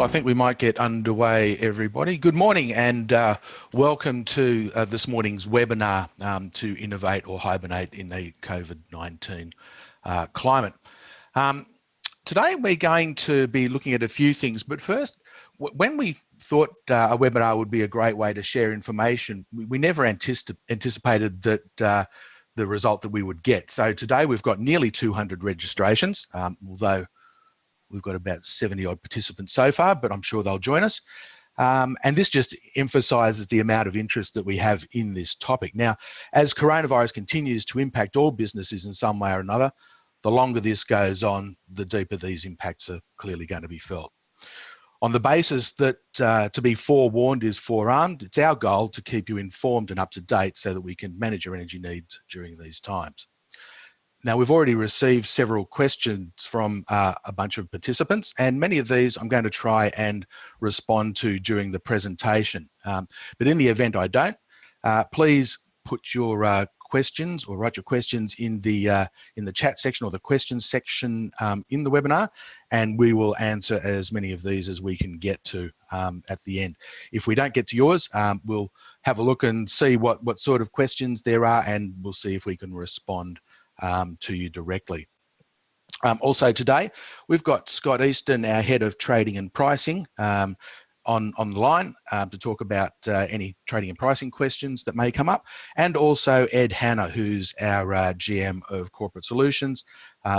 I think we might get underway, everybody. Good morning and welcome to this morning's webinar to Innovate or Hibernate in the COVID-19 climate. Today we're going to be looking at a few things, but first, when we thought a webinar would be a great way to share information, we never anticipated that the result that we would get. So today we've got nearly 200 registrations, although we've got about 70 odd participants so far, but I'm sure they'll join us. And this just emphasises the amount of interest that we have in this topic. Now, as coronavirus continues to impact all businesses in some way or another, the longer this goes on, the deeper these impacts are clearly going to be felt. On the basis that to be forewarned is forearmed, it's our goal to keep you informed and up to date so that we can manage your energy needs during these times. Now, we've already received several questions from a bunch of participants, and many of these I'm going to try and respond to during the presentation. But in the event I don't, please put your questions or write your questions in the chat section or the questions section in the webinar, and we will answer as many of these as we can get to at the end. If we don't get to yours, we'll have a look and see what sort of questions there are, and we'll see if we can respond to you directly. Also today, we've got Scott Easton, our Head of Trading and Pricing, on the line to talk about any trading and pricing questions that may come up, and also Ed Hanna, who's our GM of Corporate Solutions,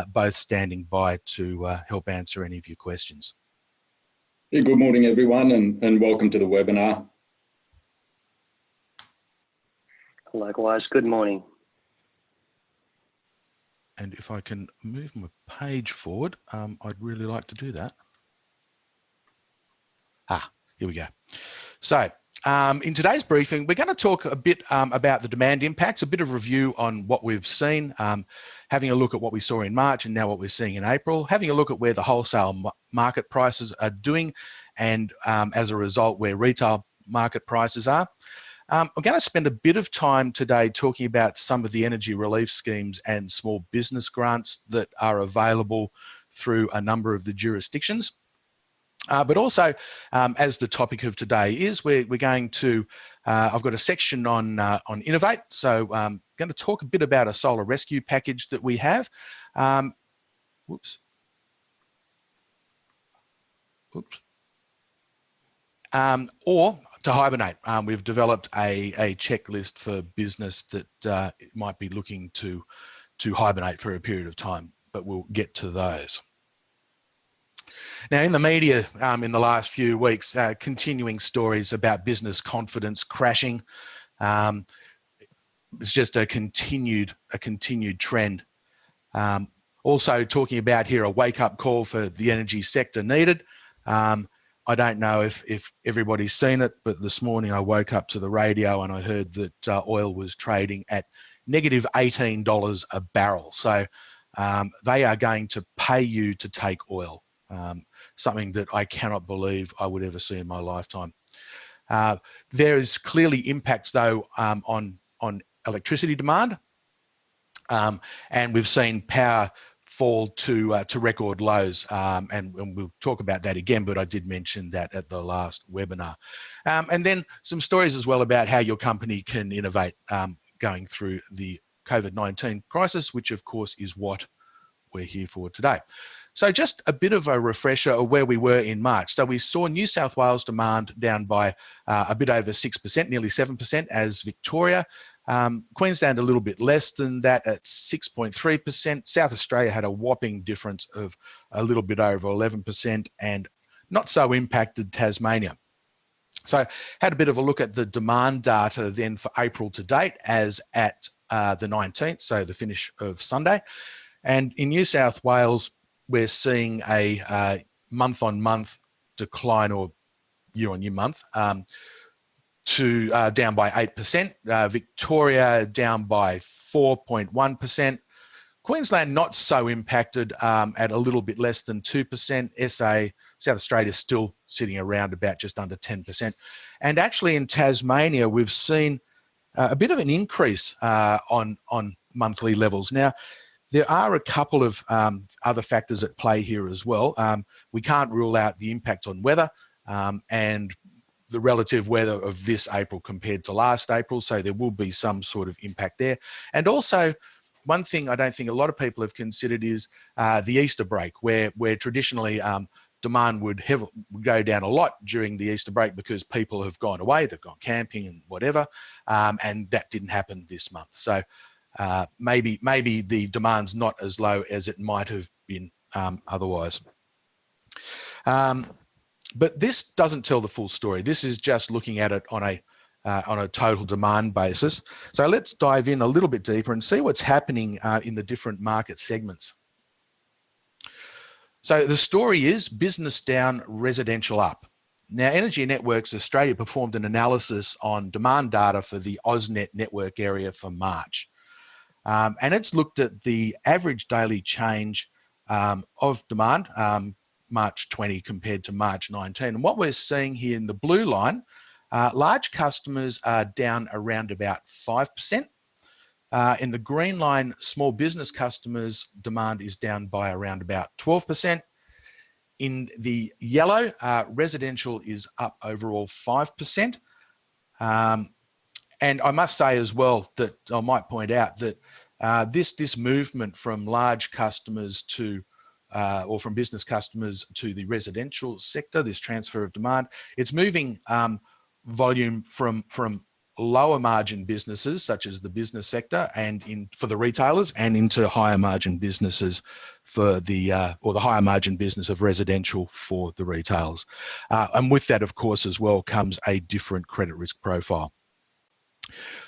both standing by to help answer any of your questions. Yeah, good morning, everyone, and welcome to the webinar. Likewise, good morning. And if I can move my page forward, I'd really like to do that. Here we go. So in today's briefing, we're going to talk a bit about the demand impacts, a bit of review on what we've seen, having a look at what we saw in March and now what we're seeing in April, having a look at where the wholesale market prices are doing, and as a result, where retail market prices are. I'm going to spend a bit of time today talking about some of the energy relief schemes and small business grants that are available through a number of the jurisdictions. But also, as the topic of today is, we're going to, I've got a section on Innovate. So I'm going to talk a bit about a solar rescue package that we have. Or to Hibernate. We've developed a checklist for business that might be looking to hibernate for a period of time, but we'll get to those. Now, in the media in the last few weeks, continuing stories about business confidence crashing. It's just a continued trend. Also talking about here a wake-up call for the energy sector needed. I don't know if everybody's seen it, but this morning I woke up to the radio and I heard that oil was trading at negative $18 a barrel. So they are going to pay you to take oil, something that I cannot believe I would ever see in my lifetime. There is clearly impacts though on electricity demand, and we've seen power fall to record lows, and we'll talk about that again, but I did mention that at the last webinar. And then some stories as well about how your company can innovate going through the COVID-19 crisis, which of course is what we're here for today. So just a bit of a refresher of where we were in March. So we saw New South Wales demand down by a bit over 6%, nearly 7%, as Victoria. Queensland a little bit less than that at 6.3%. South Australia had a whopping difference of a little bit over 11%, and not so impacted Tasmania. So had a bit of a look at the demand data then for April to date as at the 19th, so the finish of Sunday. And in New South Wales, we're seeing a month-on-month decline, or year-on-year month, to down by 8%, Victoria down by 4.1%, Queensland not so impacted at a little bit less than 2%, South Australia still sitting around about just under 10%. And actually in Tasmania, we've seen a bit of an increase on monthly levels. Now, There are a couple of other factors at play here as well. We can't rule out the impact on weather and the relative weather of this April compared to last April. So there will be some sort of impact there. And also, one thing I don't think a lot of people have considered is the Easter break, where traditionally demand would go down a lot during the Easter break because people have gone away, they've gone camping and whatever, and that didn't happen this month. So maybe the demand's not as low as it might have been otherwise. But this doesn't tell the full story. This is just looking at it on a total demand basis. So let's dive in a little bit deeper and see what's happening in the different market segments. So the story is business down, residential up. Now, Energy Networks Australia performed an analysis on demand data for the AusNet network area for March. And it's looked at the average daily change of demand, March 20 compared to March 19. And what we're seeing here in the blue line, large customers are down around about 5%. In the green line, small business customers' demand is down by around about 12%. In the yellow, residential is up overall 5%. And I must say as well that I might point out that this movement from large customers to or from business customers to the residential sector, this transfer of demand, it's moving volume from lower margin businesses such as the business sector and for the retailers, and into higher margin businesses for the or the higher margin business of residential for the retailers. And with that, of course, as well comes a different credit risk profile.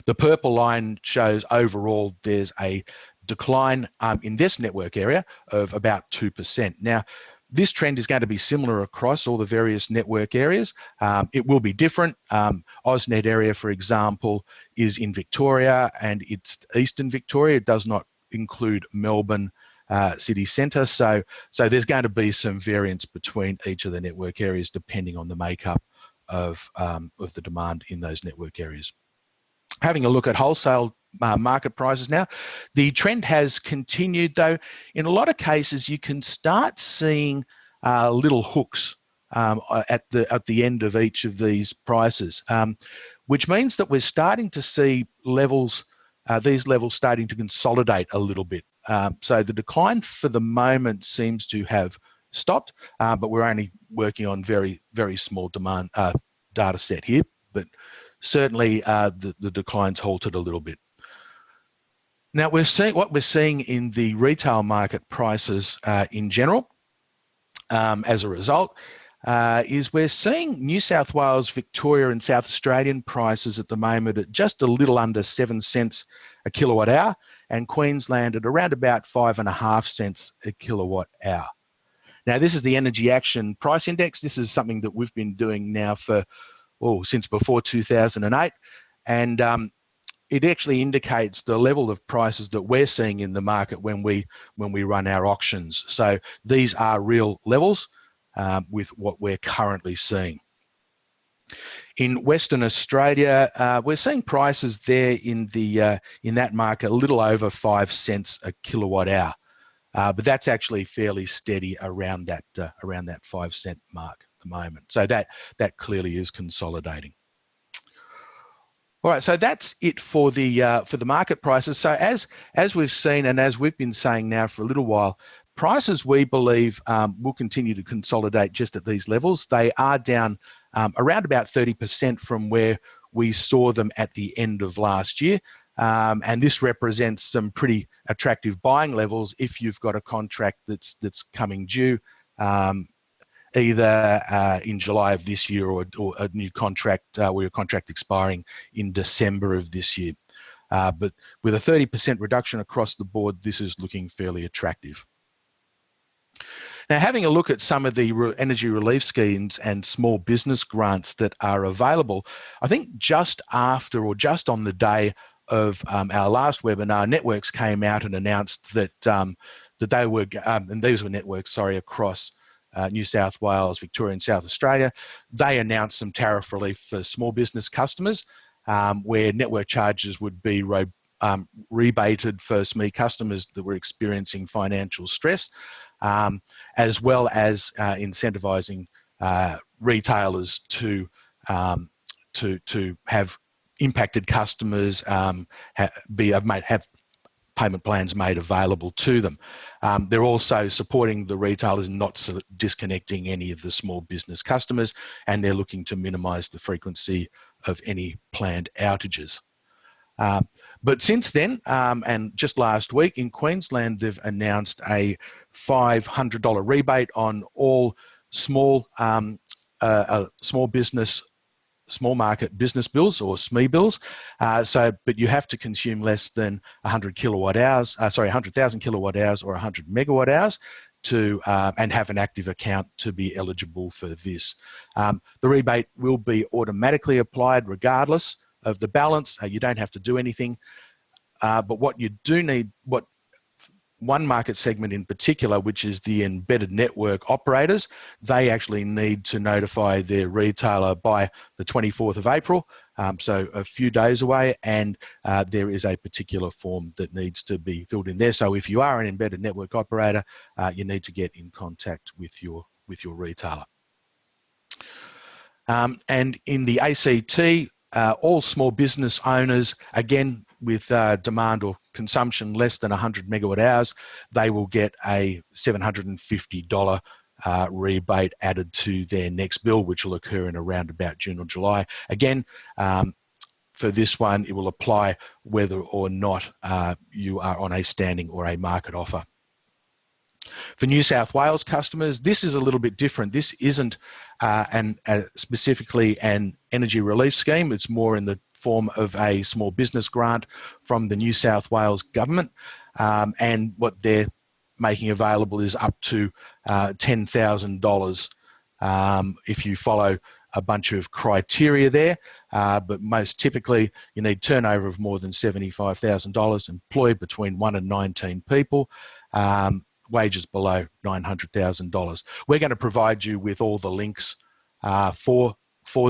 The purple line shows overall there's a decline in this network area of about 2%. Now, this trend is going to be similar across all the various network areas. It will be different. AusNet area, for example, is in Victoria and it's Eastern Victoria. It does not include Melbourne city centre. So there's going to be some variance between each of the network areas depending on the makeup of the demand in those network areas. Having a look at wholesale market prices now, the trend has continued, though. In a lot of cases, you can start seeing little hooks at the end of each of these prices, which means that we're starting to see levels, these levels starting to consolidate a little bit. So the decline for the moment seems to have stopped, but we're only working on very, very small demand data set here. But certainly the decline's halted a little bit. Now what we're seeing in the retail market prices in general, as a result, is we're seeing New South Wales, Victoria and South Australian prices at the moment at just a little under 7 cents a kilowatt hour, and Queensland at around about 5.5 cents a kilowatt hour. Now, this is the Energy Action Price Index. This is something that we've been doing now for since before 2008, and it actually indicates the level of prices that we're seeing in the market when we run our auctions. So these are real levels with what we're currently seeing. In Western Australia, we're seeing prices there in that market a little over 5 cents a kilowatt hour, but that's actually fairly steady around that 5 cent mark at the moment. So that clearly is consolidating. All right, so that's it for the market prices. So as we've seen and as we've been saying now for a little while, prices we believe will continue to consolidate just at these levels. They are down around about 30% from where we saw them at the end of last year. And this represents some pretty attractive buying levels if you've got a contract that's coming due either in July of this year or a new contract or your contract expiring in December of this year. But with a 30% reduction across the board, this is looking fairly attractive. Now, having a look at some of the energy relief schemes and small business grants that are available, I think just after or just on the day of our last webinar, Networks came out and announced that that they were, and these were networks, sorry, across New South Wales, Victoria and South Australia. They announced some tariff relief for small business customers where network charges would be rebated for SME customers that were experiencing financial stress, as well as incentivising retailers to have impacted customers have payment plans made available to them. They're also supporting the retailers, not disconnecting any of the small business customers, and they're looking to minimise the frequency of any planned outages. But since then, and just last week in Queensland, they've announced a $500 rebate on all small market business bills, or SME bills. But you have to consume less than 100,000 kilowatt hours or 100 megawatt hours to and have an active account to be eligible for this. The rebate will be automatically applied regardless of the balance. You don't have to do anything. But what you do need, one market segment in particular, which is the embedded network operators, they actually need to notify their retailer by the 24th of April, so a few days away, and there is a particular form that needs to be filled in there. So if you are an embedded network operator, you need to get in contact with your retailer. And in the ACT, all small business owners, again, with demand or consumption less than 100 megawatt hours, they will get a $750 rebate added to their next bill, which will occur in around about June or July. Again, for this one, it will apply whether or not you are on a standing or a market offer. For New South Wales customers, this is a little bit different. This isn't specifically an energy relief scheme. It's more in the form of a small business grant from the New South Wales government. And what they're making available is up to $10,000 if you follow a bunch of criteria there. But most typically, you need turnover of more than $75,000, employed between 1 and 19 people, wages below $900,000. We're going to provide you with all the links for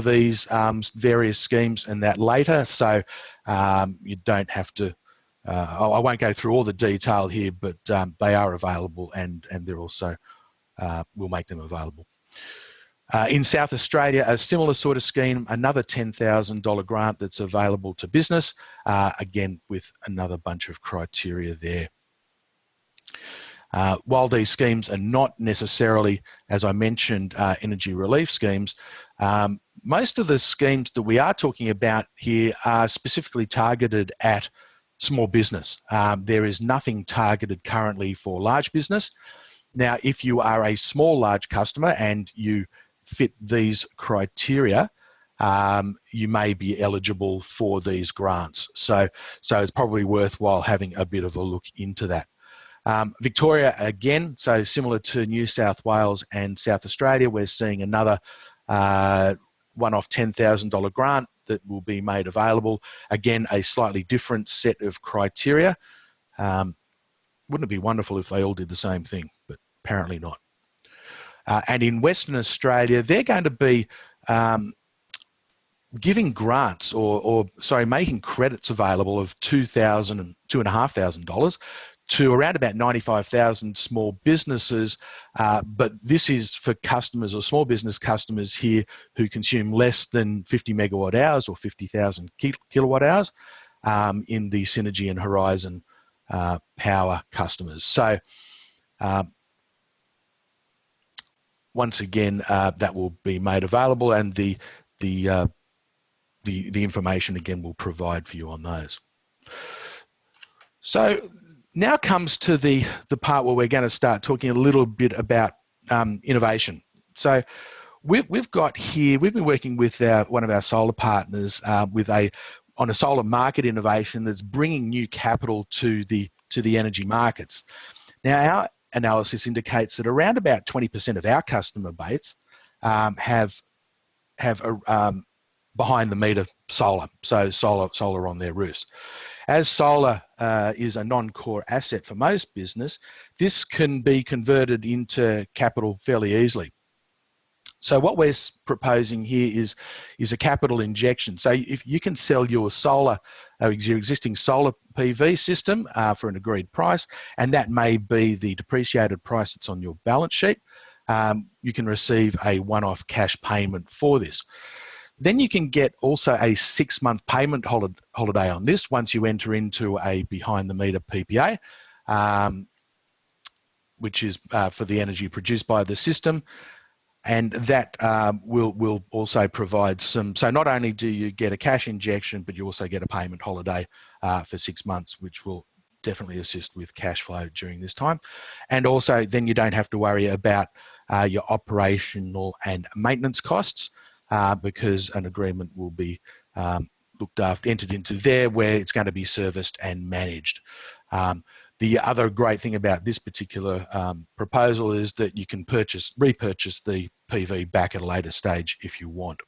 these various schemes and that later, so you don't have to, I won't go through all the detail here, but they are available, and they're also, we'll make them available. In South Australia, a similar sort of scheme, another $10,000 grant that's available to business, again with another bunch of criteria there. While these schemes are not necessarily, as I mentioned, energy relief schemes, most of the schemes that we are talking about here are specifically targeted at small business. There is nothing targeted currently for large business. Now, if you are a small large customer and you fit these criteria, you may be eligible for these grants. So it's probably worthwhile having a bit of a look into that. Victoria, again, so similar to New South Wales and South Australia, we're seeing another one-off $10,000 grant that will be made available. Again, a slightly different set of criteria. Wouldn't it be wonderful if they all did the same thing? But apparently not. And in Western Australia, they're going to be giving grants making credits available of $2,500 to around about 95,000 small businesses, but this is for customers or small business customers here who consume less than 50 megawatt hours or 50,000 kilowatt hours in the Synergy and Horizon power customers. So once again, that will be made available, and the information again will provide for you on those. So now comes to the part where we're going to start talking a little bit about innovation. So we've got here, we've been working with one of our solar partners on a solar market innovation that's bringing new capital to the energy markets. Now, our analysis indicates that around about 20% of our customer base have behind the meter solar, so solar on their roofs. As solar is a non-core asset for most business, this can be converted into capital fairly easily. So what we're proposing here is a capital injection. So if you can sell your your existing solar PV system for an agreed price, and that may be the depreciated price that's on your balance sheet, you can receive a one-off cash payment for this. Then you can get also a 6-month payment holiday on this once you enter into a behind-the-meter PPA, which is for the energy produced by the system. And that will also provide some, so not only do you get a cash injection, but you also get a payment holiday for 6 months, which will definitely assist with cash flow during this time. And also then you don't have to worry about your operational and maintenance costs because an agreement will be entered into there where it's going to be serviced and managed. The other great thing about this particular proposal is that you can repurchase the PV back at a later stage if you want.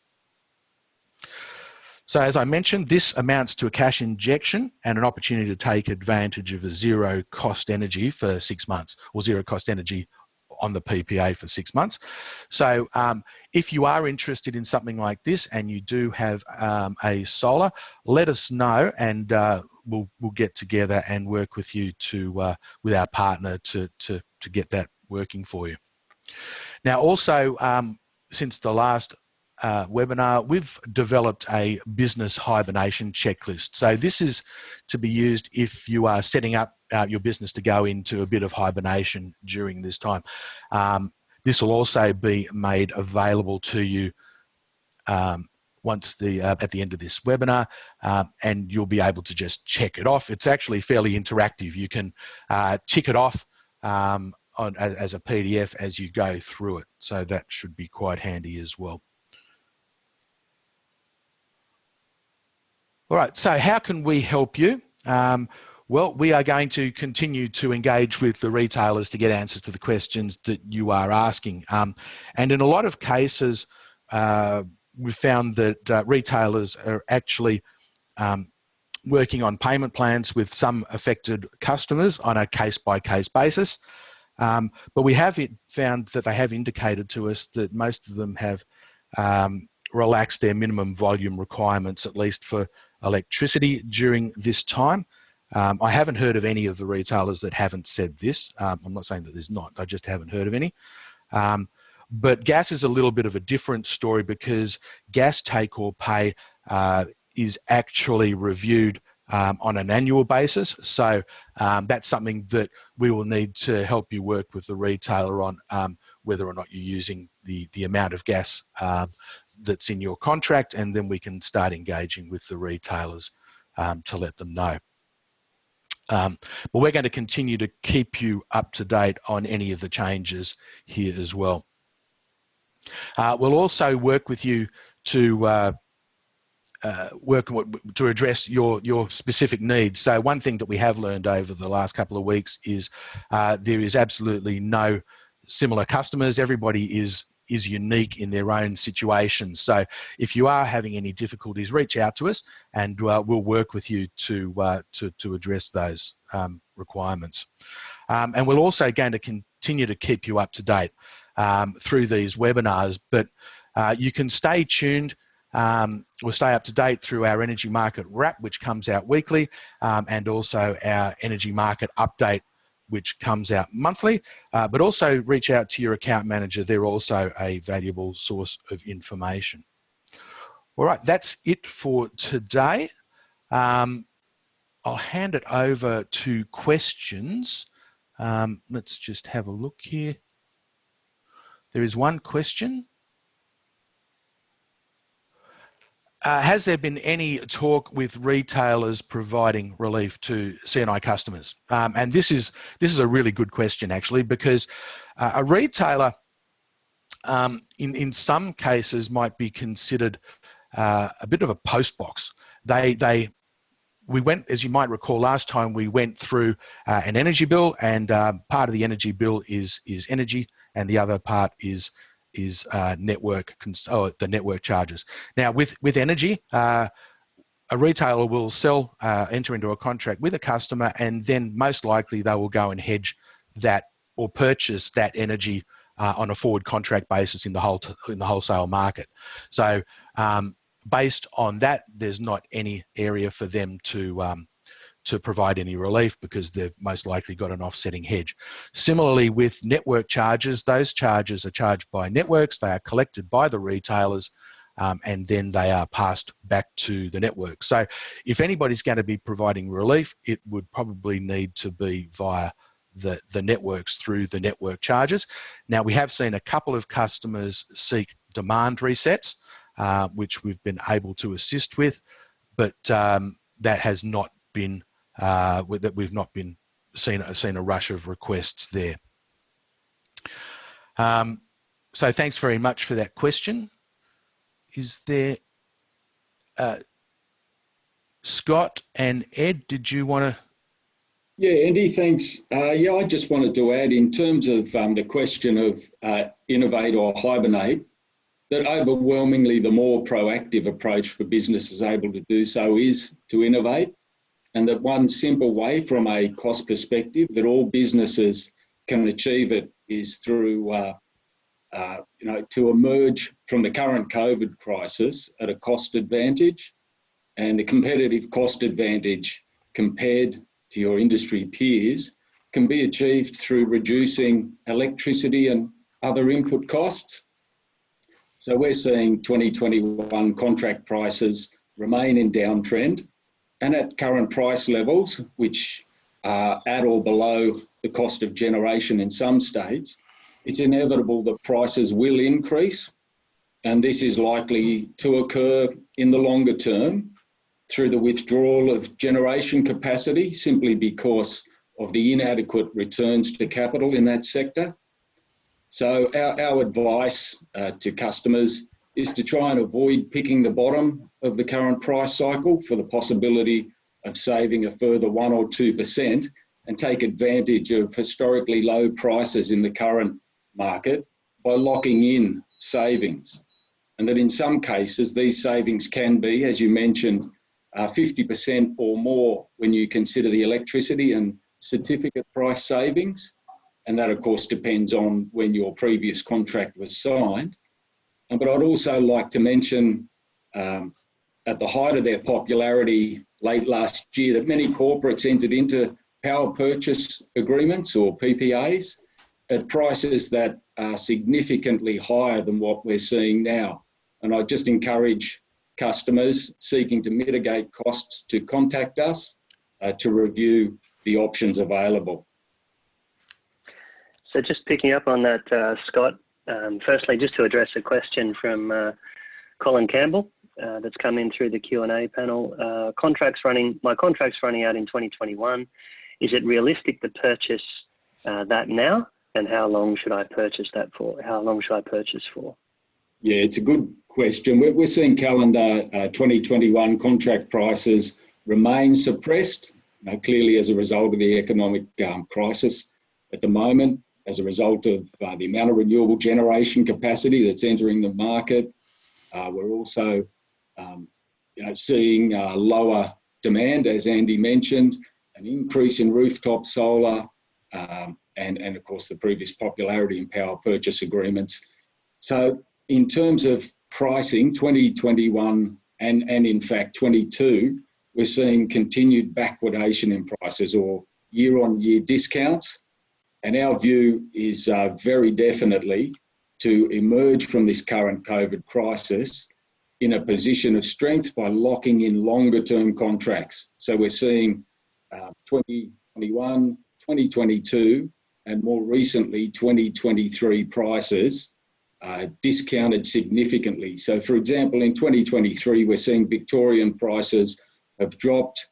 So as I mentioned, this amounts to a cash injection and an opportunity to take advantage of a zero cost energy for 6 months, or zero cost energy on the PPA for 6 months. So if you are interested in something like this and you do have a solar, let us know, and we'll get together and work with you with our partner to get that working for you. Now also, since the last webinar, we've developed a business hibernation checklist. So this is to be used if you are setting up your business to go into a bit of hibernation during this time. This will also be made available to you once at the end of this webinar, and you'll be able to just check it off. It's actually fairly interactive. You can tick it off as a PDF as you go through it. So that should be quite handy as well. All right, so how can we help you? Well, we are going to continue to engage with the retailers to get answers to the questions that you are asking. And in a lot of cases, we've found that retailers are actually working on payment plans with some affected customers on a case-by-case basis. But we have found that they have indicated to us that most of them have relaxed their minimum volume requirements, at least for electricity during this time. I haven't heard of any of the retailers that haven't said this. I'm not saying that there's not, I just haven't heard of any. But gas is a little bit of a different story because gas take or pay is actually reviewed on an annual basis. So that's something that we will need to help you work with the retailer on, whether or not you're using the amount of gas that's in your contract, and then we can start engaging with the retailers to let them know. But we're going to continue to keep you up to date on any of the changes here as well. We'll also work with you to address your specific needs. So one thing that we have learned over the last couple of weeks is there is absolutely no similar customers. Everybody is unique in their own situations. So if you are having any difficulties, reach out to us, and we'll work with you to address those requirements. And we're also going to continue to keep you up to date through these webinars, but you can stay tuned. We'll stay up to date through our energy market wrap, which comes out weekly, and also our energy market update, which comes out monthly, but also reach out to your account manager. They're also a valuable source of information. All right, that's it for today. I'll hand it over to questions. Let's just have a look here. There is one question. Has there been any talk with retailers providing relief to C&I customers? And this is a really good question, actually, because a retailer in some cases might be considered a bit of a post box. We went, as you might recall, last time we went through an energy bill, and part of the energy bill is energy, and the other part is the network charges. Now, with energy, a retailer will enter into a contract with a customer, and then most likely they will go and hedge that or purchase that energy on a forward contract basis in the wholesale market. So based on that, there's not any area for them to provide any relief because they've most likely got an offsetting hedge. Similarly with network charges, those charges are charged by networks, they are collected by the retailers, and then they are passed back to the network. So if anybody's going to be providing relief, it would probably need to be via the networks through the network charges. Now, we have seen a couple of customers seek demand resets, which we've been able to assist with, but that has not been, that we've not been seen a rush of requests there. So thanks very much for that question. Is there, Scott and Ed, did you want to? Yeah, Andy, thanks. Yeah, I just wanted to add in terms of the question of Innovate or Hibernate, that overwhelmingly the more proactive approach for businesses able to do so is to innovate, and that one simple way from a cost perspective that all businesses can achieve it is through to emerge from the current COVID crisis at a cost advantage, and the competitive cost advantage compared to your industry peers can be achieved through reducing electricity and other input costs. So we're seeing 2021 contract prices remain in downtrend, and at current price levels, which are at or below the cost of generation in some states, it's inevitable that prices will increase, and this is likely to occur in the longer term through the withdrawal of generation capacity simply because of the inadequate returns to capital in that sector. So our advice to customers is to try and avoid picking the bottom of the current price cycle for the possibility of saving a further 1 or 2% and take advantage of historically low prices in the current market by locking in savings. And that in some cases, these savings can be, as you mentioned, 50% or more when you consider the electricity and certificate price savings. And that, of course, depends on when your previous contract was signed. But I'd also like to mention at the height of their popularity late last year that many corporates entered into power purchase agreements or PPAs at prices that are significantly higher than what we're seeing now. And I just encourage customers seeking to mitigate costs to contact us to review the options available. So just picking up on that, Scott, firstly, just to address a question from Colin Campbell that's come in through the Q&A panel. My contract's running out in 2021. Is it realistic to purchase that now? And how long should I purchase that for? How long should I purchase for? Yeah, it's a good question. We're seeing calendar 2021 contract prices remain suppressed, clearly as a result of the economic crisis at the moment, as a result of the amount of renewable generation capacity that's entering the market. We're also seeing lower demand, as Andy mentioned, an increase in rooftop solar, and of course the previous popularity in power purchase agreements. So in terms of pricing, 2021 and in fact 22, we're seeing continued backwardation in prices or year-on-year discounts. And our view is very definitely to emerge from this current COVID crisis in a position of strength by locking in longer-term contracts. So we're seeing 2021, 2022, and more recently 2023 prices discounted significantly. So for example, in 2023, we're seeing Victorian prices have dropped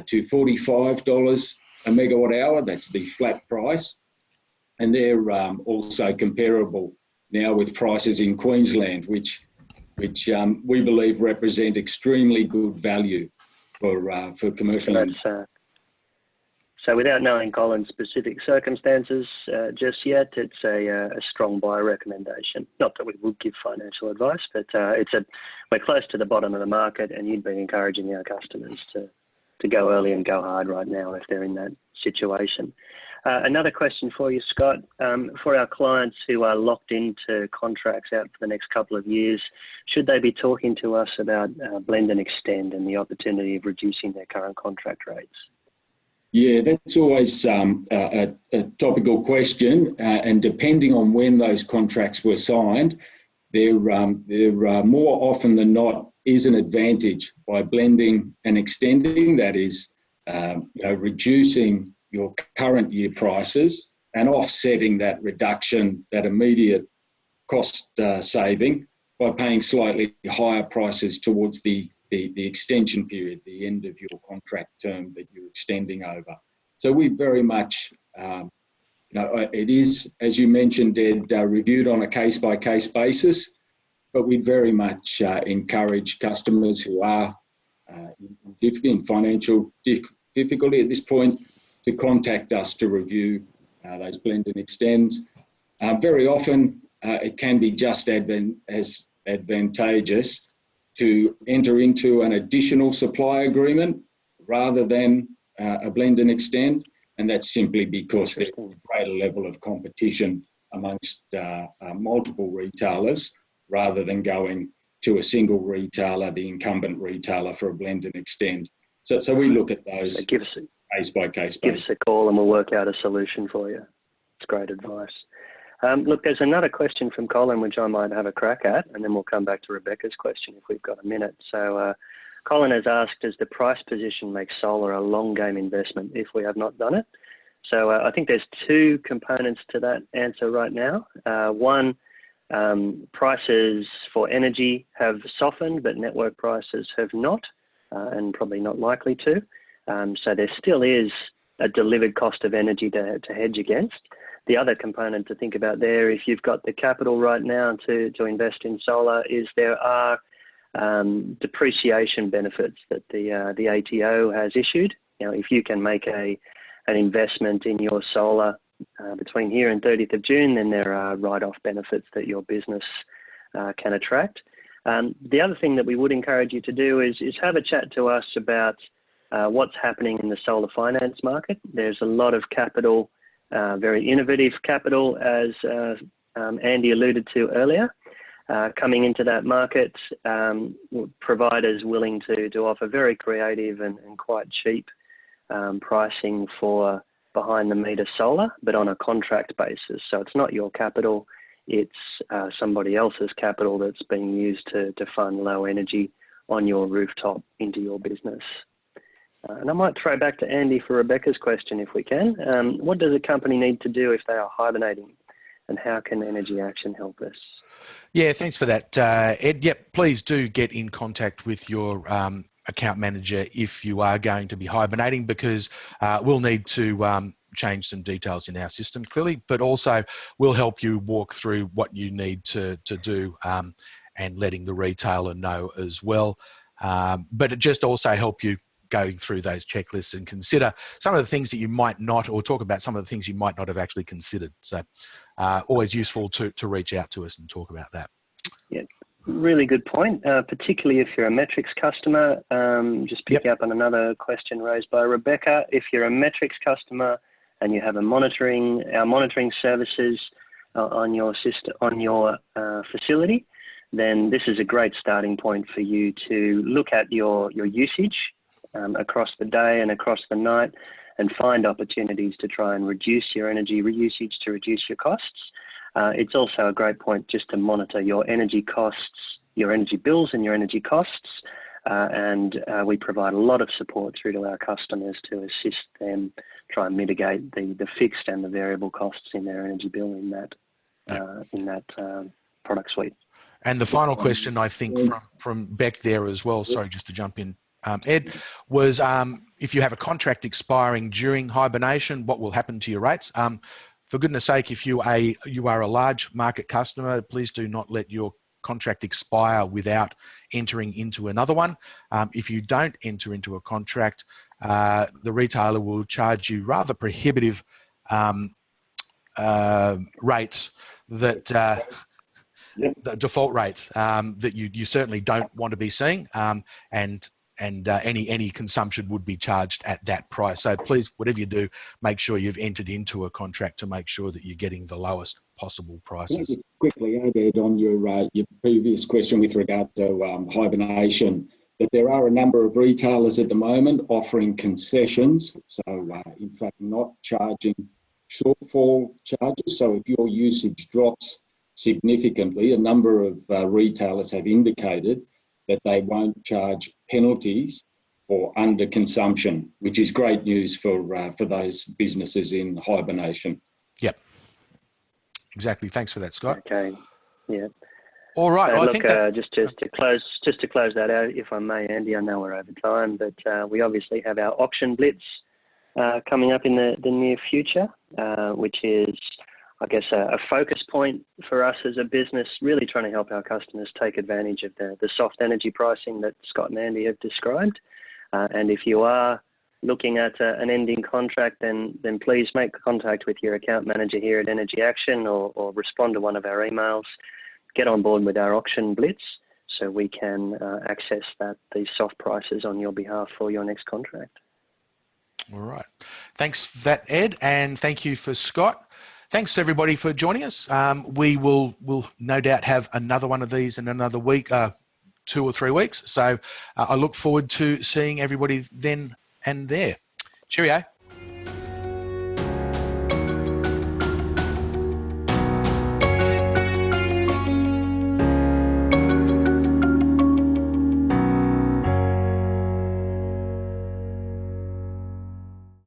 to $45 a megawatt hour. That's the flat price. And they're also comparable now with prices in Queensland, which we believe represent extremely good value for commercial. So without knowing Colin's specific circumstances just yet, it's a strong buy recommendation. Not that we would give financial advice, but we're close to the bottom of the market, and you'd be encouraging our customers to go early and go hard right now if they're in that situation. Another question for you, Scott. For our clients who are locked into contracts out for the next couple of years, should they be talking to us about blend and extend and the opportunity of reducing their current contract rates? Yeah, that's always a topical question, and depending on when those contracts were signed, there more often than not is an advantage by blending and extending. That is, reducing your current year prices and offsetting that reduction, that immediate cost saving, by paying slightly higher prices towards the extension period, the end of your contract term that you're extending over. So we very much, it is, as you mentioned, Ed, reviewed on a case-by-case basis, but we very much encourage customers who are in financial difficulty at this point to contact us to review those blend and extends. Very often, it can be just as advantageous to enter into an additional supply agreement rather than a blend and extend, and that's simply because there's a greater level of competition amongst multiple retailers rather than going to a single retailer, the incumbent retailer, for a blend and extend. So we look at those case by case basis. Give us a call and we'll work out a solution for you. It's great advice. Look, there's another question from Colin, which I might have a crack at, and then we'll come back to Rebecca's question if we've got a minute. So Colin has asked, does the price position make solar a long game investment if we have not done it? So I think there's two components to that answer right now. One, prices for energy have softened, but network prices have not, and probably not likely to. So there still is a delivered cost of energy to hedge against. The other component to think about there, if you've got the capital right now to invest in solar, is there are depreciation benefits that the ATO has issued. If you can make an investment in your solar between here and 30th of June, then there are write-off benefits that your business can attract. The other thing that we would encourage you to do is have a chat to us about what's happening in the solar finance market. There's a lot of capital, very innovative capital, as Andy alluded to earlier, coming into that market, providers willing to offer very creative and quite cheap pricing for behind-the-meter solar, but on a contract basis. So it's not your capital, it's somebody else's capital that's being used to fund low energy on your rooftop into your business. And I might throw back to Andy for Rebecca's question if we can. What does a company need to do if they are hibernating, and how can Energy Action help us? Yeah, thanks for that, Ed. Yep, please do get in contact with your account manager if you are going to be hibernating, because we'll need to change some details in our system, clearly, but also we'll help you walk through what you need to do and letting the retailer know as well. But it just also help you going through those checklists and consider some of the things that you might not, or talk about some of the things you might not have actually considered. So always useful to reach out to us and talk about that. Yeah, really good point, particularly if you're a metrics customer. Just picking up on another question raised by Rebecca. If you're a metrics customer and you have our monitoring services on your system, on your facility, then this is a great starting point for you to look at your usage across the day and across the night, and find opportunities to try and reduce your energy usage to reduce your costs. It's also a great point just to monitor your energy costs, your energy bills and your energy costs. And we provide a lot of support through to our customers to assist them try and mitigate the fixed and the variable costs in their energy bill in that product suite. And the final question, I think, from Beck there as well, sorry, just to jump in, Ed, was if you have a contract expiring during hibernation, what will happen to your rates? For goodness sake, if you are a large market customer, please do not let your contract expire without entering into another one. If you don't enter into a contract, the retailer will charge you rather prohibitive rates that the default rates that you certainly don't want to be seeing. And any consumption would be charged at that price. So please, whatever you do, make sure you've entered into a contract to make sure that you're getting the lowest possible prices. Let me quickly add, Ed, on your previous question with regard to hibernation, that there are a number of retailers at the moment offering concessions. So in fact, not charging shortfall charges. So if your usage drops significantly, a number of retailers have indicated that they won't charge penalties for underconsumption, which is great news for those businesses in hibernation. Yep, exactly. Thanks for that, Scott. Okay. Yeah. All right. Well, look, I think that, just to close that out, if I may, Andy, I know we're over time, but we obviously have our auction blitz coming up in the near future, which is, I guess, a focus point for us as a business, really trying to help our customers take advantage of the soft energy pricing that Scott and Andy have described. And if you are looking at an ending contract, then please make contact with your account manager here at Energy Action, or respond to one of our emails. Get on board with our auction blitz so we can access these soft prices on your behalf for your next contract. all right. Thanks for that, Ed, and thank you for Scott. Thanks to everybody for joining us. We will no doubt have another one of these in another week, 2 or 3 weeks. So I look forward to seeing everybody then and there. Cheerio.